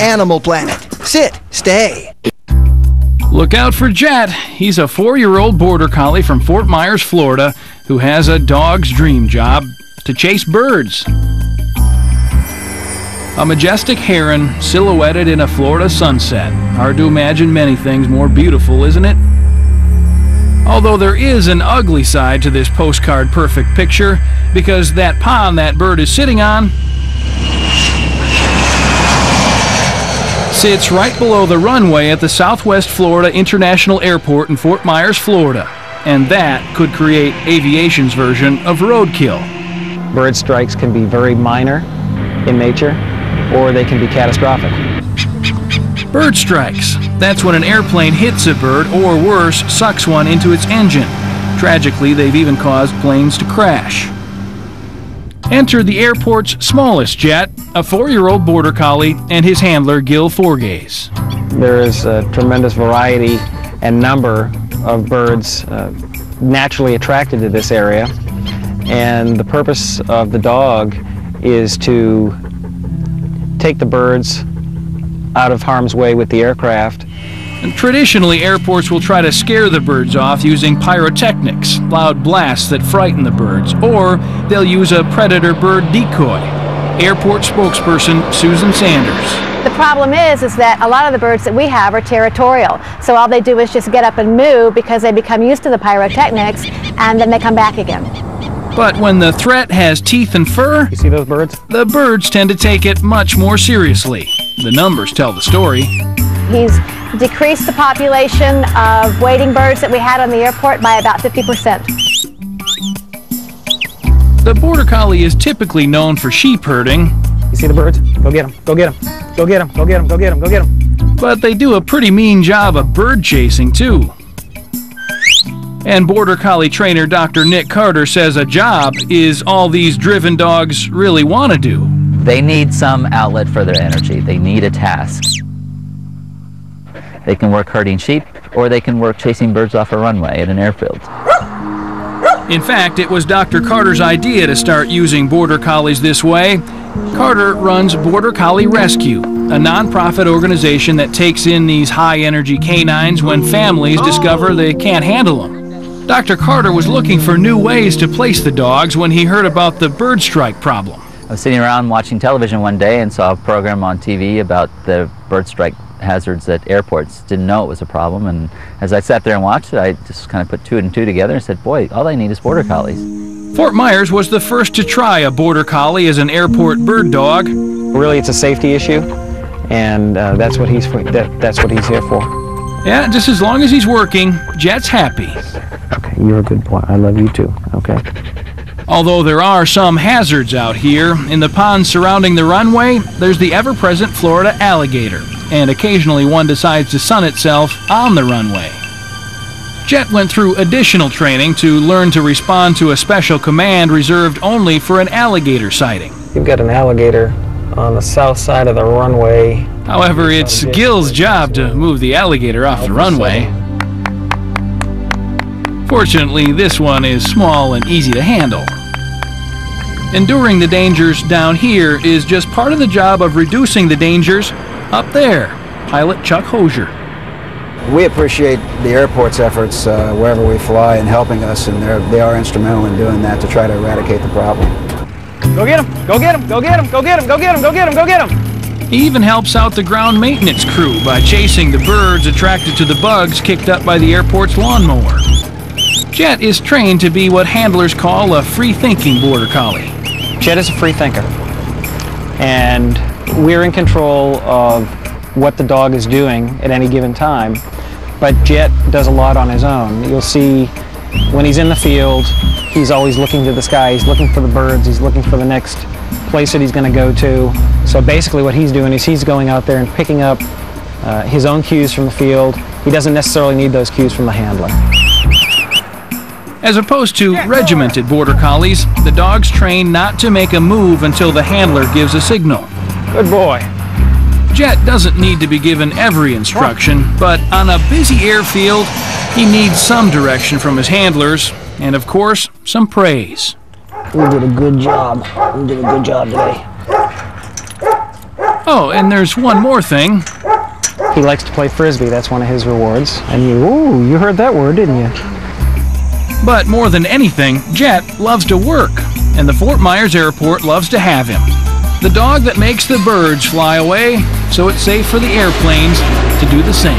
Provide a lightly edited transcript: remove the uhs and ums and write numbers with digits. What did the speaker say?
Animal Planet. Sit, stay. Look out for Jet. He's a 4-year-old border collie from Fort Myers, Florida, who has a dog's dream job: to chase birds. A majestic heron silhouetted in a Florida sunset. Hard to imagine many things more beautiful, isn't it? Although there is an ugly side to this postcard perfect picture, because that pond that bird is sitting on sits right below the runway at the Southwest Florida International Airport in Fort Myers, Florida. And that could create aviation's version of roadkill. Bird strikes can be very minor in nature, or they can be catastrophic. Bird strikes. That's when an airplane hits a bird, or worse, sucks one into its engine. Tragically, they've even caused planes to crash. Enter the airport's smallest jet, a 4-year-old border collie, and his handler, Gil Forgaze. There is a tremendous variety and number of birds naturally attracted to this area, and the purpose of the dog is to take the birds out of harm's way with the aircraft. And traditionally, airports will try to scare the birds off using pyrotechnics, loud blasts that frighten the birds, or they'll use a predator bird decoy. Airport spokesperson Susan Sanders. The problem is that a lot of the birds that we have are territorial, so all they do is just get up and move because they become used to the pyrotechnics, and then they come back again. But when the threat has teeth and fur, you see those birds? The birds tend to take it much more seriously. The numbers tell the story. He's decreased the population of wading birds that we had on the airport by about 50%. The border collie is typically known for sheep herding. You see the birds? Go get them, go get them, go get them, go get them, go get them, go get them. But they do a pretty mean job of bird chasing too. And border collie trainer Dr. Nick Carter says a job is all these driven dogs really want to do. They need some outlet for their energy. They need a task. They can work herding sheep, or they can work chasing birds off a runway at an airfield. In fact, it was Dr. Carter's idea to start using border collies this way. Carter runs Border Collie Rescue, a nonprofit organization that takes in these high-energy canines when families discover they can't handle them. Dr. Carter was looking for new ways to place the dogs when he heard about the Birdstrike problem. I was sitting around watching television one day and saw a program on TV about the Birdstrike hazards at airports. Didn't know it was a problem, and as I sat there and watched it, I just kind of put 2 and 2 together and said, boy, all I need is border collies. Fort Myers was the first to try a border collie as an airport bird dog. Really, it's a safety issue, and that's what he's here for. Yeah, just as long as he's working, Jet's happy. Okay, you're a good boy. I love you too, okay? Although there are some hazards out here, in the ponds surrounding the runway, there's the ever-present Florida alligator, and occasionally one decides to sun itself on the runway. Jet went through additional training to learn to respond to a special command reserved only for an alligator sighting. You've got an alligator on the south side of the runway. However, it's Gil's job to move the alligator off the runway. Fortunately, this one is small and easy to handle. Enduring the dangers down here is just part of the job of reducing the dangers up there. Pilot Chuck Hosier. We appreciate the airport's efforts wherever we fly in helping us, and they are instrumental in doing that to try to eradicate the problem. Go get him! Go get him! Go get him! Go get him! Go get him! Go get him! Go get him! He even helps out the ground maintenance crew by chasing the birds attracted to the bugs kicked up by the airport's lawnmower. Jet is trained to be what handlers call a free-thinking border collie. Jet is a free thinker, and we're in control of what the dog is doing at any given time, but Jet does a lot on his own. You'll see when he's in the field, he's always looking to the sky, he's looking for the birds, he's looking for the next place that he's going to go to. So basically what he's doing is he's going out there and picking up his own cues from the field. He doesn't necessarily need those cues from the handler. As opposed to regimented border collies, the dogs train not to make a move until the handler gives a signal. Good boy. Jet doesn't need to be given every instruction, but on a busy airfield, he needs some direction from his handlers, and of course, some praise. We did a good job. We did a good job today. Oh, and there's one more thing. He likes to play Frisbee. That's one of his rewards. And you heard that word, didn't you? But more than anything, Jet loves to work, and the Fort Myers Airport loves to have him. The dog that makes the birds fly away, so it's safe for the airplanes to do the same.